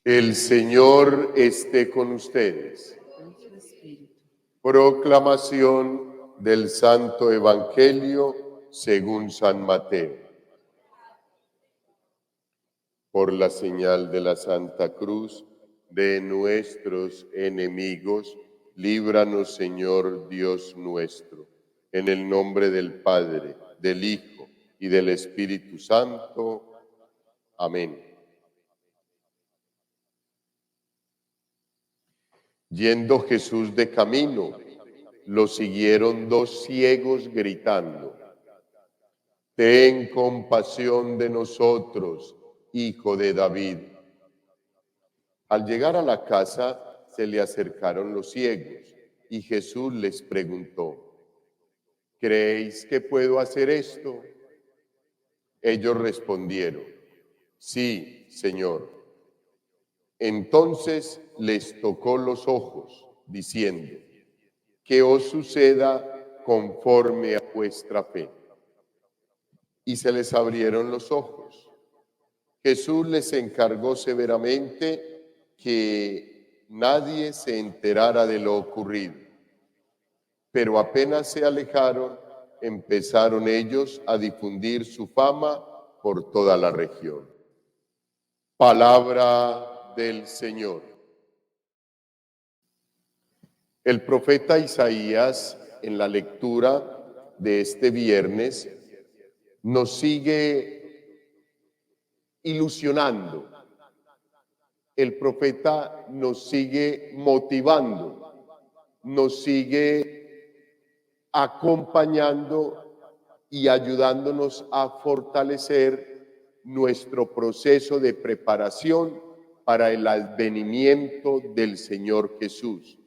El Señor esté con ustedes. Con su espíritu. Proclamación del Santo Evangelio según San Mateo. Por la señal de la Santa Cruz de nuestros enemigos, líbranos, Señor Dios nuestro, en el nombre del Padre, del Hijo y del Espíritu Santo. Amén. Yendo Jesús de camino, lo siguieron dos ciegos gritando: «Ten compasión de nosotros, Hijo de David». Al llegar a la casa, se le acercaron los ciegos, y Jesús les preguntó: «¿Creéis que puedo hacer esto?». Ellos respondieron: «Sí, Señor». Entonces les tocó los ojos, diciendo: «Que os suceda conforme a vuestra fe». Y se les abrieron los ojos. Jesús les encargó severamente que nadie se enterara de lo ocurrido. Pero apenas se alejaron, empezaron ellos a difundir su fama por toda la región. Palabra del Señor. El profeta Isaías, en la lectura de este viernes, nos sigue ilusionando. El profeta nos sigue motivando, nos sigue acompañando y ayudándonos a fortalecer nuestro proceso de preparación para el advenimiento del Señor Jesús,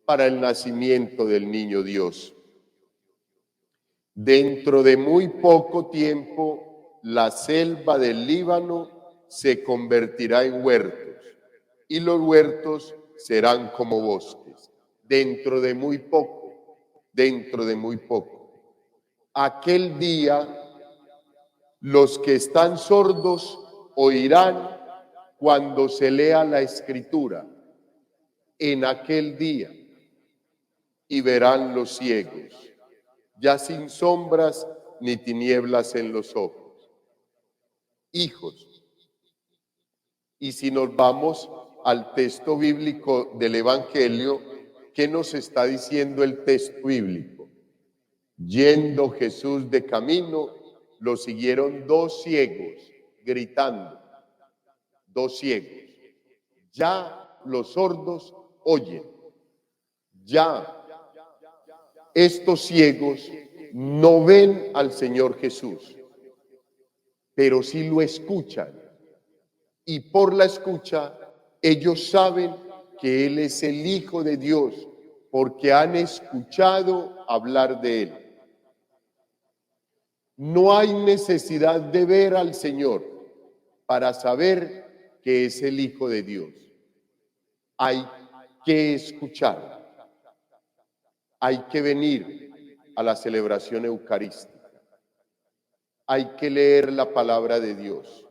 para el nacimiento del niño Dios. Dentro de muy poco tiempo, la selva del Líbano se convertirá en huertos, y los huertos serán como bosques. Dentro de muy poco. Aquel día, los que están sordos oirán cuando se lea la Escritura. En aquel día, y verán los ciegos, ya sin sombras ni tinieblas en los ojos. Hijos. Y si nos vamos al texto bíblico del Evangelio, ¿qué nos está diciendo el texto bíblico? Yendo Jesús de camino, lo siguieron dos ciegos, gritando. Dos ciegos. Ya los sordos oyen. Ya estos ciegos no ven al Señor Jesús, pero sí lo escuchan. Y por la escucha, ellos saben que Él es el Hijo de Dios, porque han escuchado hablar de Él. No hay necesidad de ver al Señor para saber que es el Hijo de Dios. Hay que escuchar. Hay que venir a la celebración eucarística. Hay que leer la palabra de Dios.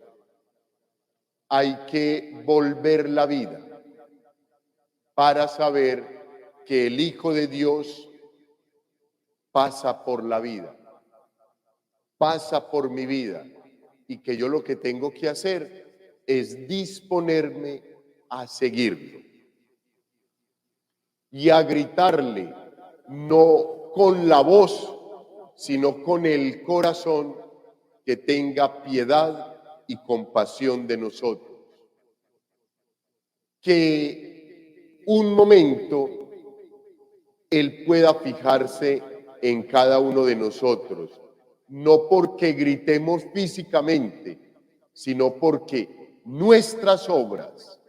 Hay que volver la vida para saber que el Hijo de Dios pasa por la vida, pasa por mi vida, y que yo lo que tengo que hacer es disponerme a seguirlo y a gritarle, no con la voz, sino con el corazón, que tenga piedad y compasión de nosotros. Que un momento Él pueda fijarse en cada uno de nosotros, no porque gritemos físicamente, sino porque nuestras obras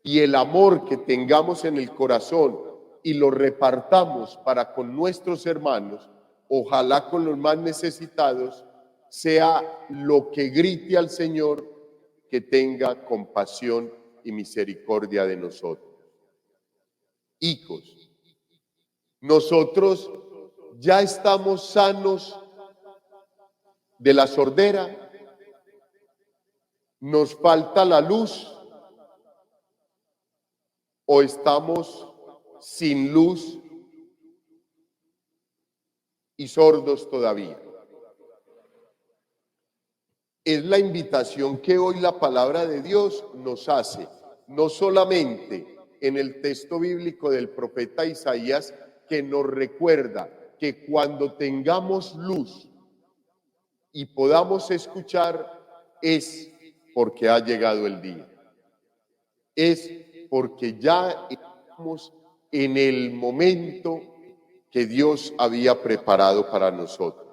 y el amor que tengamos en el corazón y lo repartamos para con nuestros hermanos, ojalá con los más necesitados, sea lo que grite al Señor que tenga compasión y misericordia de nosotros. Hijos, nosotros ya estamos sanos de la sordera, nos falta la luz, o estamos sin luz y sordos todavía. Es la invitación que hoy la palabra de Dios nos hace, no solamente en el texto bíblico del profeta Isaías, que nos recuerda que cuando tengamos luz y podamos escuchar, es porque ha llegado el día. Es porque ya estamos en el momento que Dios había preparado para nosotros.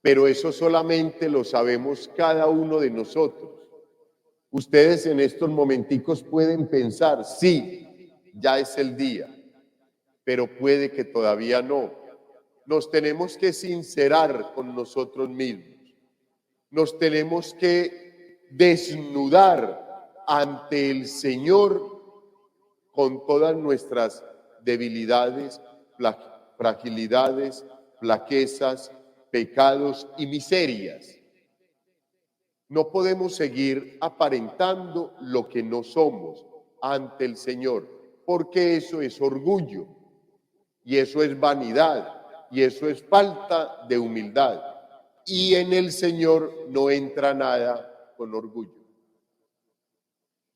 Pero eso solamente lo sabemos cada uno de nosotros. Ustedes en estos momenticos pueden pensar, sí, ya es el día, pero puede que todavía no. Nos tenemos que sincerar con nosotros mismos. Nos tenemos que desnudar ante el Señor con todas nuestras debilidades, fragilidades, flaquezas, pecados y miserias. No podemos seguir aparentando lo que no somos ante el Señor, porque eso es orgullo, y eso es vanidad, y eso es falta de humildad. Y en el Señor no entra nada con orgullo.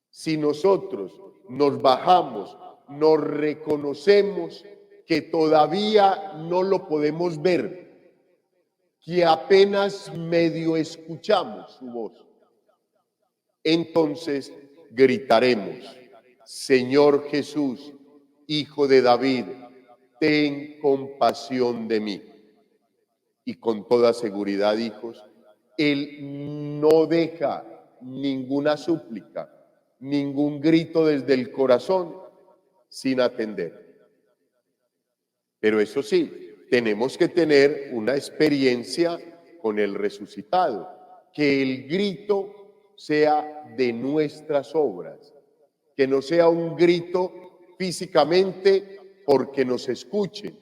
Si nosotros nos bajamos, nos reconocemos que todavía no lo podemos ver, que apenas medio escuchamos su voz, entonces gritaremos: Señor Jesús, Hijo de David, ten compasión de mí. Y con toda seguridad, hijos, Él no deja ninguna súplica, ningún grito desde el corazón sin atender. Pero eso sí, tenemos que tener una experiencia con el resucitado, que el grito sea de nuestras obras, que no sea un grito físicamente porque nos escuchen,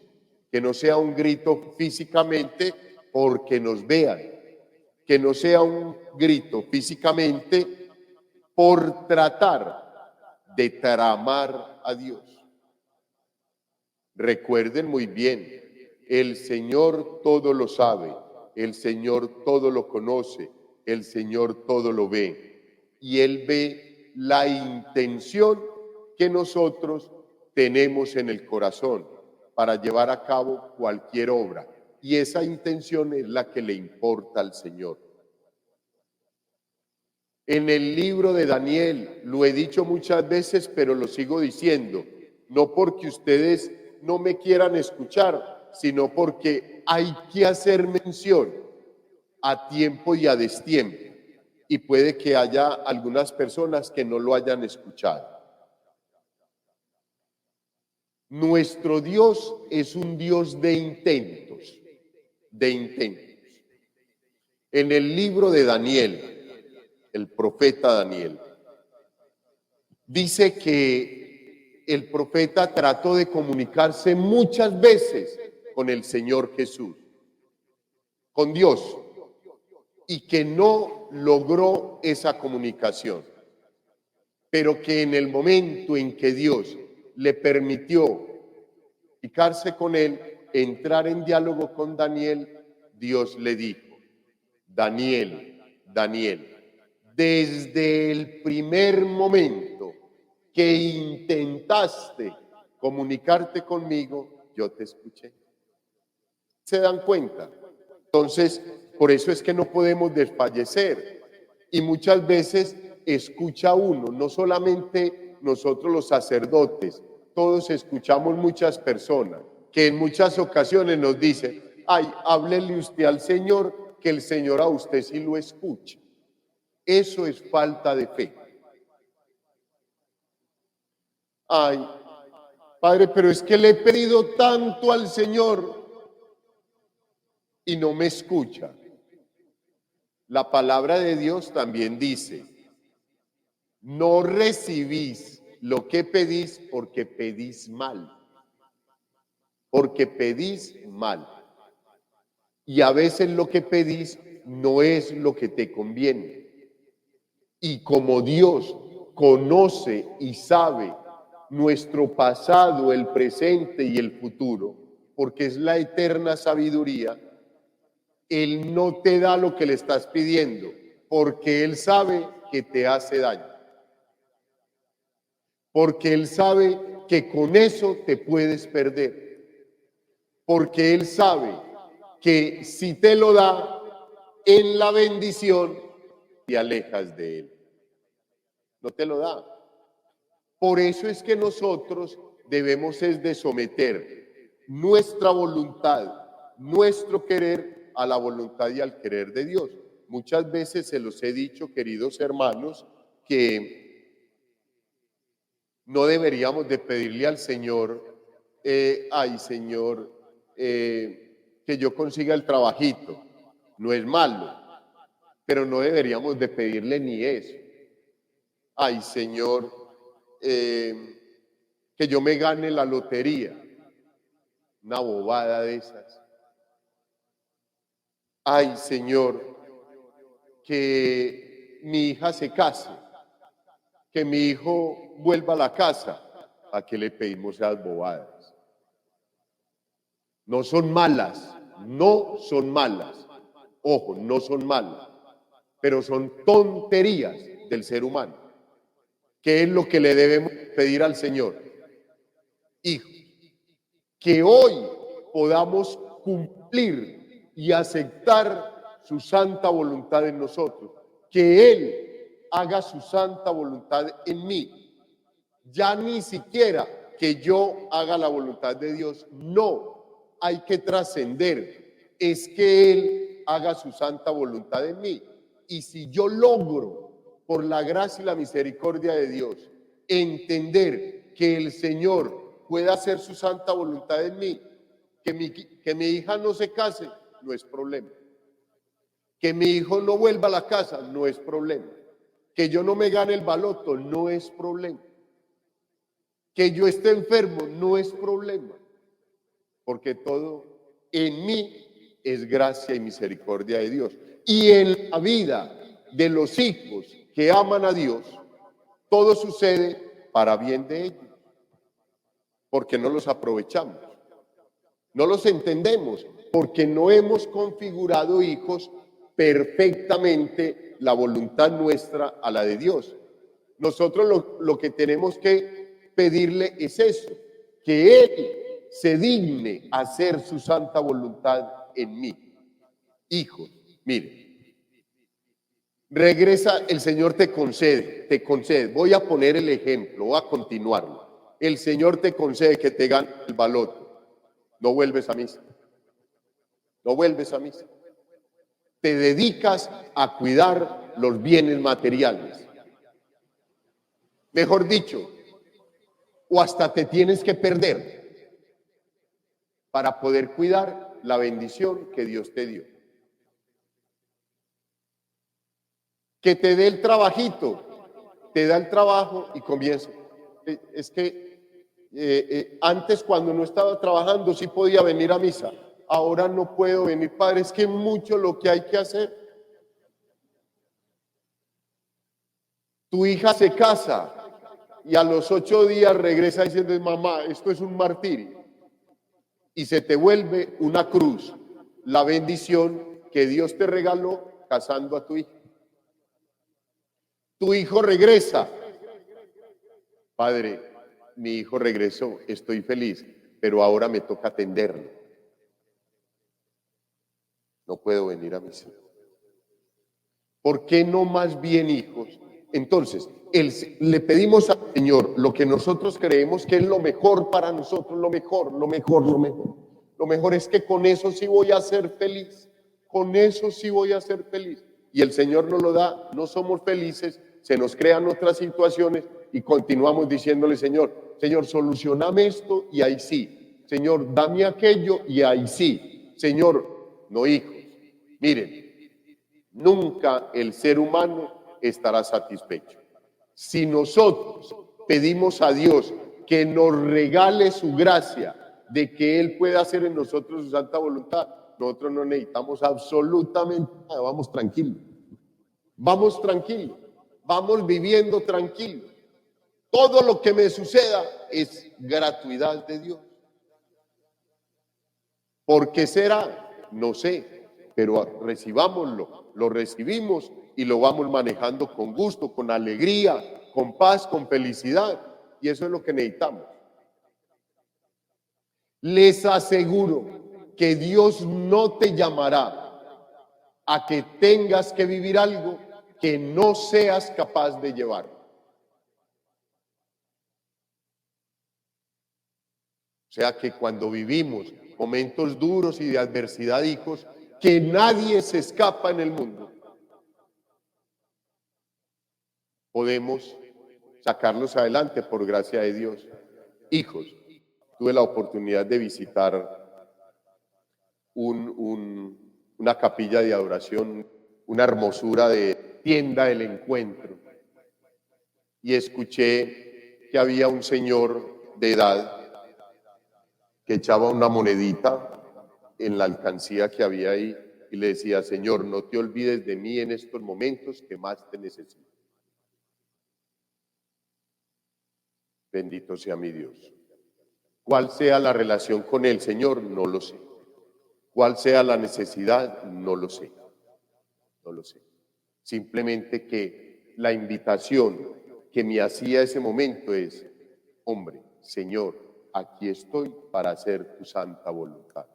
que no sea un grito físicamente porque nos vean, que no sea un grito físicamente por tratar de tramar a Dios. Recuerden muy bien, el Señor todo lo sabe, el Señor todo lo conoce, el Señor todo lo ve. Y Él ve la intención que nosotros tenemos en el corazón para llevar a cabo cualquier obra. Y esa intención es la que le importa al Señor. En el libro de Daniel, lo he dicho muchas veces, pero lo sigo diciendo, no porque ustedes no me quieran escuchar, sino porque hay que hacer mención a tiempo y a destiempo. Y puede que haya algunas personas que no lo hayan escuchado. Nuestro Dios es un Dios de intentos, de intentos. En el libro de Daniel, el profeta Daniel, dice que el profeta trató de comunicarse muchas veces con el Señor Jesús, con Dios, y que no logró esa comunicación, pero que en el momento en que Dios le permitió comunicarse con él, entrar en diálogo con Daniel, Dios le dijo: Daniel, Daniel, desde el primer momento que intentaste comunicarte conmigo, yo te escuché. ¿Se dan cuenta? Entonces, por eso es que no podemos desfallecer. Y muchas veces escucha uno, no solamente nosotros los sacerdotes, todos escuchamos muchas personas que en muchas ocasiones nos dicen: ay, háblele usted al Señor, que el Señor a usted sí lo escucha. Eso es falta de fe. Ay, Padre, pero es que le he pedido tanto al Señor y no me escucha. La palabra de Dios también dice: no recibís lo que pedís porque pedís mal. Porque pedís mal. Y a veces lo que pedís no es lo que te conviene. Y como Dios conoce y sabe nuestro pasado, el presente y el futuro, porque es la eterna sabiduría, Él no te da lo que le estás pidiendo, porque Él sabe que te hace daño. Porque Él sabe que con eso te puedes perder. Porque Él sabe que si te lo da en la bendición, te alejas de Él. No te lo da. Por eso es que nosotros debemos es de someter nuestra voluntad, nuestro querer a la voluntad y al querer de Dios. Muchas veces se los he dicho, queridos hermanos, que no deberíamos de pedirle al Señor, ay Señor, que yo consiga el trabajito. No es malo, pero no deberíamos de pedirle ni eso. Ay Señor, que yo me gane la lotería. Una bobada de esas. Ay Señor, que mi hija se case, que mi hijo vuelva a la casa. ¿A qué le pedimos esas bobadas? No son malas, no son malas. Ojo, no son malas, pero son tonterías del ser humano. ¿Qué es lo que le debemos pedir al Señor? Hijo, que hoy podamos cumplir y aceptar su santa voluntad en nosotros, que Él haga su santa voluntad en mí, ya ni siquiera que yo haga la voluntad de Dios, no, hay que trascender, es que Él haga su santa voluntad en mí, y si yo logro, por la gracia y la misericordia de Dios, entender que el Señor puede hacer su santa voluntad en mí, que mi hija no se case, no es problema. Que mi hijo no vuelva a la casa, no es problema. Que yo no me gane el baloto, no es problema. Que yo esté enfermo, no es problema. Porque todo en mí es gracia y misericordia de Dios. Y en la vida de los hijos que aman a Dios, todo sucede para bien de ellos. Porque no los aprovechamos. No los entendemos porque no hemos configurado, hijos, perfectamente la voluntad nuestra a la de Dios. Nosotros lo que tenemos que pedirle es eso, que Él se digne hacer su santa voluntad en mí. Hijos, mire, regresa, el Señor te concede. Voy a poner el ejemplo, voy a continuarlo. El Señor te concede que te gane el baloto. No vuelves a misa. No vuelves a misa. Te dedicas a cuidar los bienes materiales. Mejor dicho, o hasta te tienes que perder para poder cuidar la bendición que Dios te dio. Que te dé el trabajito, te da el trabajo y comienza. Es que antes cuando no estaba trabajando sí podía venir a misa, ahora no puedo venir, padre, es que mucho lo que hay que hacer. Tu hija se casa y a los 8 días regresa diciendo, mamá, esto es un martirio, y se te vuelve una cruz, la bendición que Dios te regaló casando a tu hija. Tu hijo regresa, padre, mi hijo regresó, estoy feliz, pero ahora me toca atenderlo. No puedo venir a misa. ¿Por qué no más bien, hijos? Entonces, le pedimos al Señor lo que nosotros creemos que es lo mejor para nosotros, lo mejor. Lo mejor es que con eso sí voy a ser feliz. Con eso sí voy a ser feliz. Y el Señor nos lo da, no somos felices, se nos crean otras situaciones y continuamos diciéndole, Señor, solucioname esto y ahí sí. Señor, dame aquello y ahí sí. Señor, no, hijos, miren, nunca el ser humano estará satisfecho. Si nosotros pedimos a Dios que nos regale su gracia, de que Él pueda hacer en nosotros su santa voluntad, nosotros no necesitamos absolutamente nada, vamos tranquilos. vamos viviendo tranquilos. Todo lo que me suceda es gratuidad de Dios. ¿Por qué será? No sé, pero recibámoslo, lo recibimos y lo vamos manejando con gusto, con alegría, con paz, con felicidad. Y eso es lo que necesitamos. Les aseguro que Dios no te llamará a que tengas que vivir algo que no seas capaz de llevar. O sea que cuando vivimos momentos duros y de adversidad, hijos, que nadie se escapa en el mundo, podemos sacarlos adelante por gracia de Dios. Hijos, tuve la oportunidad de visitar una capilla de adoración, una hermosura de tienda del encuentro, y escuché que había un señor de edad que echaba una monedita en la alcancía que había ahí y le decía: Señor, no te olvides de mí en estos momentos que más te necesito. Bendito sea mi Dios. ¿Cuál sea la relación con el Señor? No lo sé. ¿Cuál sea la necesidad? No lo sé. No lo sé. Simplemente que la invitación que me hacía ese momento es: hombre, Señor, aquí estoy para hacer tu santa voluntad.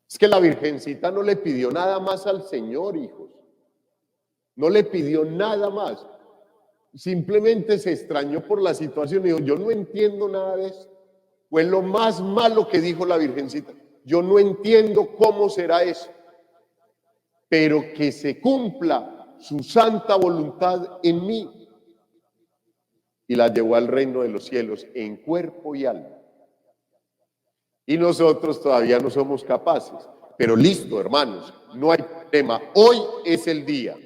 Es que la Virgencita no le pidió nada más al Señor, hijos. No le pidió nada más. Simplemente se extrañó por la situación y dijo: yo no entiendo nada de eso. Fue lo más malo que dijo la Virgencita. Yo no entiendo cómo será eso, pero que se cumpla su santa voluntad en mí. Y la llevó al reino de los cielos en cuerpo y alma. Y nosotros todavía no somos capaces. Pero listo, hermanos, no hay problema. Hoy es el día.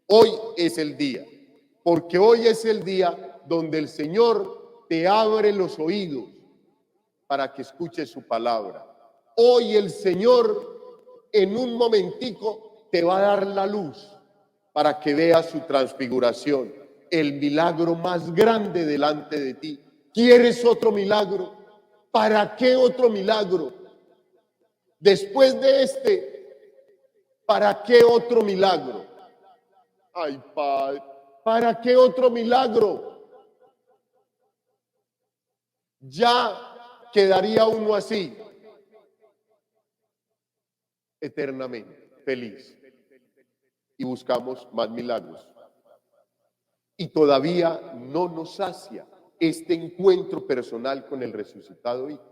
Hoy es el día. Porque hoy es el día donde el Señor te abre los oídos para que escuches su palabra. Hoy el Señor en un momentico te va a dar la luz para que veas su transfiguración, el milagro más grande delante de ti. ¿Quieres otro milagro? ¿Para qué otro milagro? Después de este, ¿para qué otro milagro? Ay, Padre, ¿para qué otro milagro? Ya quedaría uno así, eternamente feliz. Y buscamos más milagros. Y todavía no nos sacia este encuentro personal con el resucitado Hijo.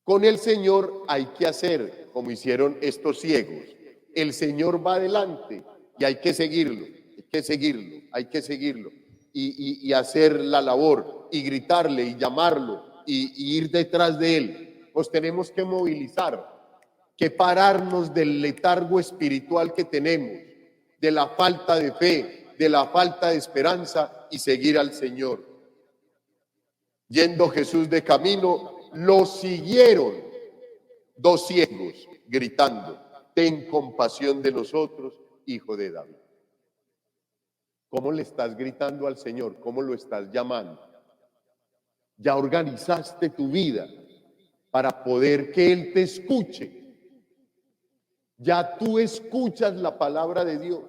Con el Señor hay que hacer como hicieron estos ciegos. El Señor va adelante y hay que seguirlo, hay que seguirlo, hay que seguirlo. Y hacer la labor y gritarle y llamarlo y ir detrás de Él. Pues tenemos que movilizar, que pararnos del letargo espiritual que tenemos, de la falta de fe, de la falta de esperanza y seguir al Señor. Yendo Jesús de camino, lo siguieron dos ciegos gritando: ten compasión de nosotros, Hijo de David. ¿Cómo le estás gritando al Señor? ¿Cómo lo estás llamando? Ya organizaste tu vida para poder que Él te escuche. Ya tú escuchas la palabra de Dios.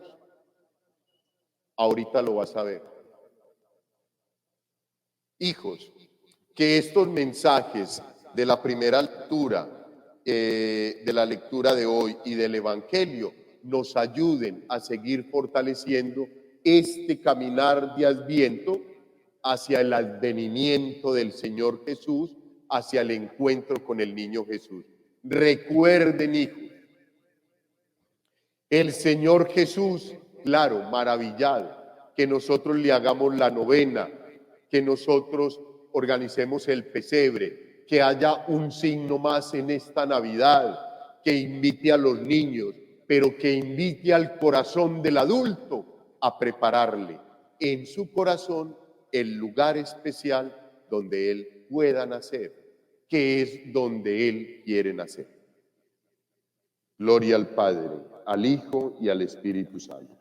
Ahorita lo vas a ver. Hijos, que estos mensajes de la primera lectura, de la lectura de hoy y del Evangelio, nos ayuden a seguir fortaleciendo este caminar de Adviento hacia el advenimiento del Señor Jesús, hacia el encuentro con el niño Jesús. Recuerden, hijos, el Señor Jesús, claro, maravillado, que nosotros le hagamos la novena, que nosotros organicemos el pesebre, que haya un signo más en esta Navidad, que invite a los niños, pero que invite al corazón del adulto a prepararle en su corazón el lugar especial donde Él pueda nacer, que es donde Él quiere nacer. Gloria al Padre, al Hijo y al Espíritu Santo.